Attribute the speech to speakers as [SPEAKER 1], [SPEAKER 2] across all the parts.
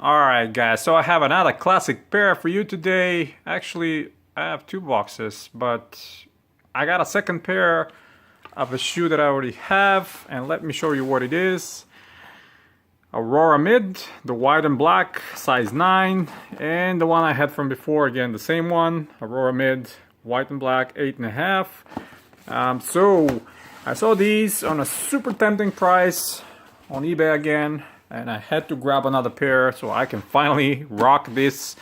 [SPEAKER 1] Alright guys, so I have another classic pair for you today. Actually, I have two boxes, but I got a second pair of a shoe that I already have, and let me show you what it is. Aurora Mid, the white and black, size 9, and the one I had from before, again the same one, Aurora Mid, white and black, 8.5. So I saw these on a super tempting price on eBay again, and I had to grab another pair so I can finally rock this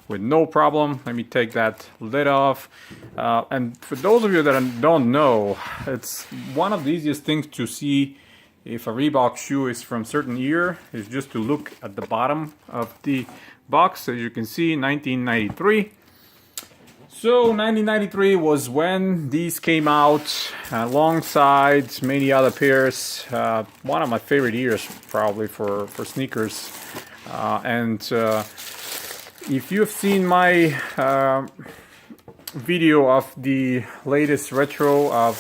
[SPEAKER 1] with no problem. Let me take that lid off. And for those of you that don't know, it's one of the easiest things to see if a Reebok shoe is from certain year is just to look at the bottom of the box. As you can see, 1993. So 1993 was when these came out alongside many other pairs. One of my favorite years probably for sneakers. If you've seen my video of the latest retro of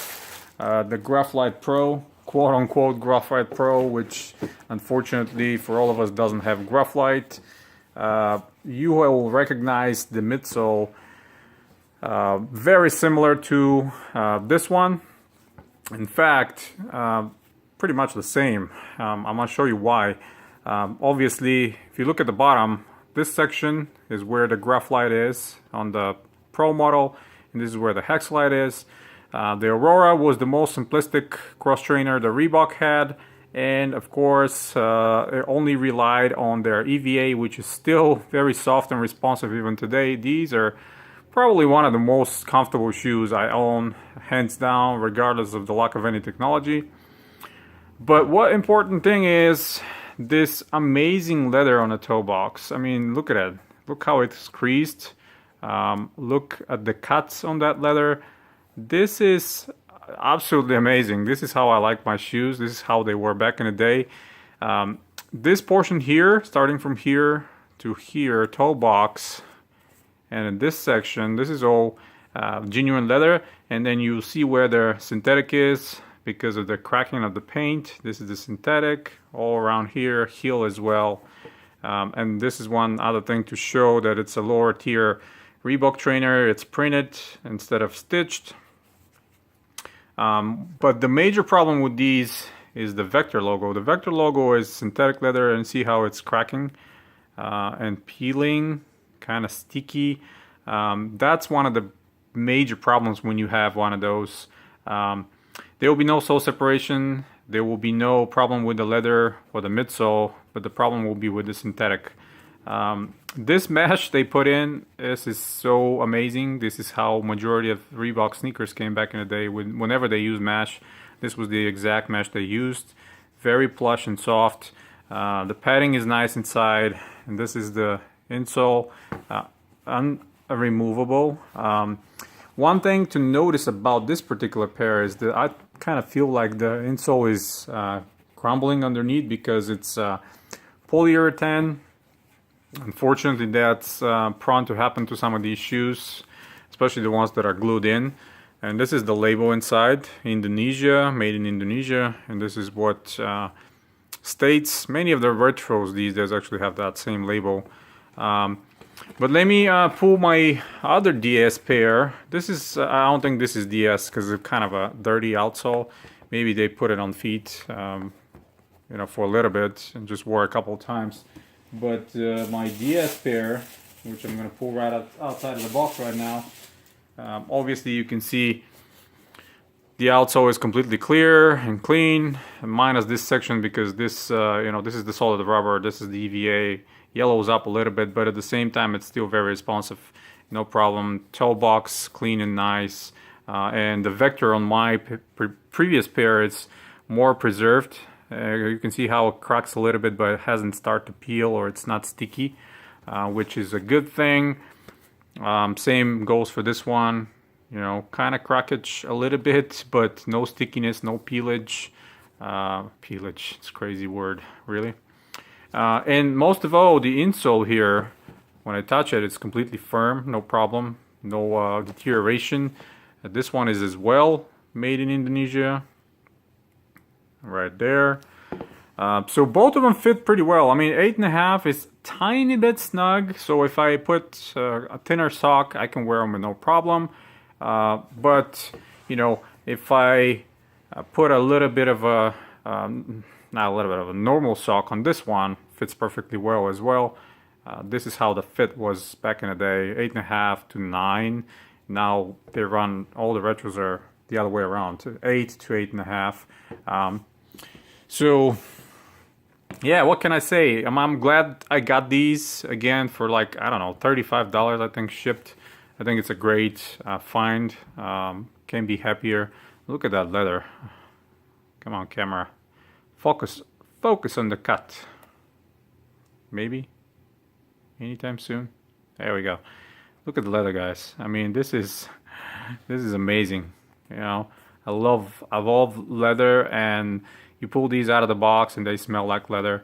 [SPEAKER 1] the Graphite Pro, quote-unquote Graphite Pro, which unfortunately for all of us doesn't have graphite, you will recognize the midsole. Very similar to this one. In fact, pretty much the same. I'm going to show you why. Obviously, if you look at the bottom, this section is where the graphite is on the Pro model, and this is where the Hexalite is. The Aurora was the most simplistic cross trainer the Reebok had, and of course it only relied on their EVA, which is still very soft and responsive even today. These are probably one of the most comfortable shoes I own, hands down, regardless of the lack of any technology. But what important thing is this amazing leather on the toe box. I mean, look at it. Look how it's creased. Look at the cuts on that leather. This is absolutely amazing. This is how I like my shoes. This is how they were back in the day. This portion here, starting from here to here, toe box, and in this section, this is all genuine leather, and then you see where the synthetic is because of the cracking of the paint. This is the synthetic all around here, heel as well. And this is one other thing to show that it's a lower tier Reebok trainer. It's printed instead of stitched. But the major problem with these is the Vector logo. The Vector logo is synthetic leather, and see how it's cracking and peeling, kind of sticky. That's one of the major problems when you have one of those. There will be no sole separation. There will be no problem with the leather or the midsole, but the problem will be with the synthetic. This mesh they put in, this is so amazing. This is how majority of Reebok sneakers came back in the day. Whenever they use mesh, this was the exact mesh they used. Very plush and soft. The padding is nice inside, and this is the insole, unremovable. One thing to notice about this particular pair is that I kind of feel like the insole is crumbling underneath because it's polyurethane. Unfortunately, that's prone to happen to some of these shoes, especially the ones that are glued in. And this is the label inside, Indonesia, made in Indonesia, and this is what states. Many of the retros these days actually have that same label. But let me pull my other DS pair. This is, I don't think this is DS because it's kind of a dirty outsole. Maybe they put it on feet, you know, for a little bit and just wore a couple of times. But my DS pair, which I'm going to pull right outside of the box right now, obviously you can see the outsole is completely clear and clean, minus this section because this, you know, this is the solid rubber, this is the EVA. Yellows up a little bit, but at the same time it's still very responsive, no problem. Toe box clean and nice, and the Vector on my previous pair is more preserved. You can see how it cracks a little bit, but it hasn't started to peel or it's not sticky, which is a good thing. Same goes for this one, you know, kind of crackage a little bit, but no stickiness, no peelage. Peelage, it's a crazy word, really. And most of all, the insole here, when I touch it, it's completely firm, no problem, no deterioration. This one is as well made in Indonesia, right there. So both of them fit pretty well. I mean, 8.5 is tiny bit snug, so if I put a thinner sock, I can wear them with no problem. But you know, if I put a little bit of a not a little bit of a normal sock on this one, fits perfectly well as well. This is how the fit was back in the day, 8.5 to 9. Now they run, all the retros are the other way around, 8 to 8.5. So yeah, what can I say? I'm glad I got these again for like, I don't know, $35 I think shipped. I think it's a great find. Can't be happier. Look at that leather. Come on, camera. Focus on the cut. Maybe anytime soon. There we go. Look at the leather, guys. I mean, this is amazing. You know, I love leather, and you pull these out of the box and they smell like leather,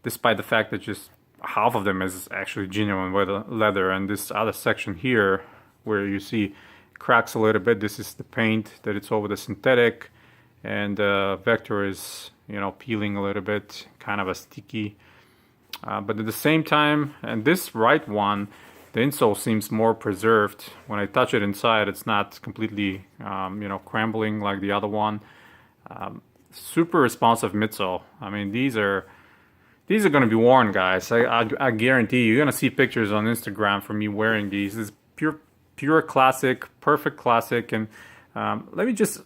[SPEAKER 1] despite the fact that just half of them is actually genuine leather, and this other section here where you see cracks a little bit, this is the paint that it's over the synthetic, and vector is, you know, peeling a little bit, kind of a sticky, but at the same time, and this right one, the insole seems more preserved. When I touch it inside, it's not completely you know, crumbling like the other one. Super responsive midsole. I mean, these are going to be worn, guys. I guarantee you're going to see pictures on Instagram for me wearing these. This is pure classic, perfect classic. And let me just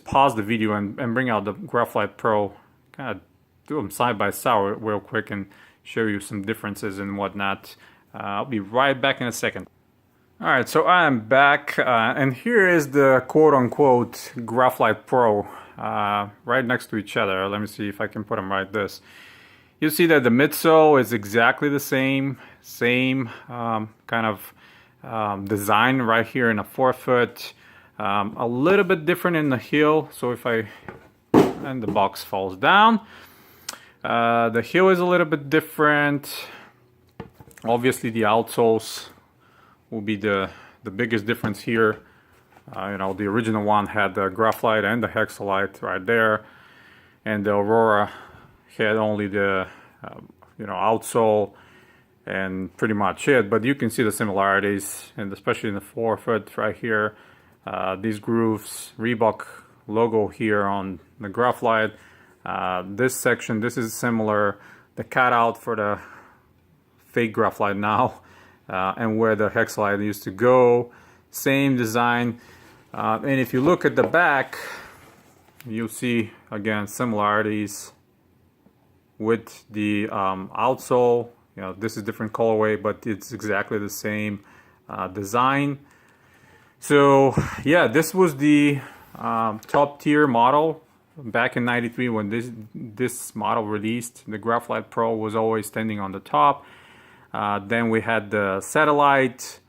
[SPEAKER 1] pause the video and bring out the Graphite Pro, kind of do them side by side real quick and show you some differences and whatnot. I'll be right back in a second. Alright, so I am back, and here is the quote-unquote Graphite Pro right next to each other. Let me see if I can put them right this. You'll see that the midsole is exactly the same kind of design right here in a forefoot. A little bit different in the heel, so if and the box falls down. The heel is a little bit different. Obviously the outsoles will be the biggest difference here. You know, the original one had the graphite and the hexalite right there, and the Aurora had only the you know, outsole and pretty much it. But you can see the similarities, and especially in the forefoot right here, these grooves, Reebok logo here on the graphite. This section, this is similar, the cutout for the fake graphite now, and where the hexalite used to go, same design. And if you look at the back, you'll see again similarities with the outsole. You know, this is different colorway, but it's exactly the same design. So yeah, this was the top tier model back in '93 when this model released. The Graphite Pro was always standing on the top. Then we had the Satellite,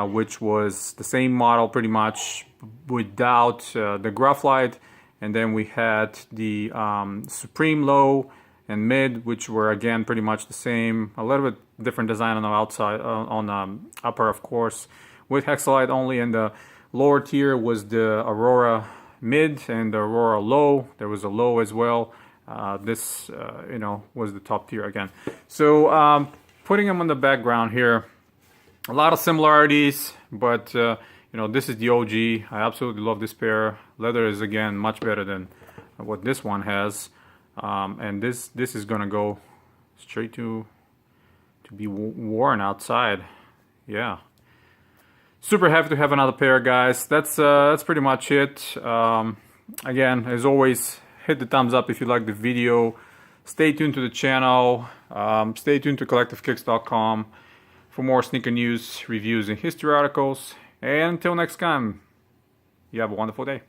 [SPEAKER 1] which was the same model pretty much without the graphite. And then we had the Supreme Low and Mid, which were again pretty much the same. A little bit different design on the outside, on the upper, of course, with hexalite only. And the lower tier was the Aurora Mid and the Aurora Low. There was a Low as well. This, you know, was the top tier again. So putting them on the background here, a lot of similarities, but you know, this is the OG. I absolutely love this pair. Leather is again much better than what this one has, and this is gonna go straight to be worn outside. Yeah, super happy to have another pair, guys. That's pretty much it. Again, as always, hit the thumbs up if you like the video. Stay tuned to the channel. Stay tuned to collectivekicks.com for more sneaker news, reviews, and history articles. And until next time, you have a wonderful day.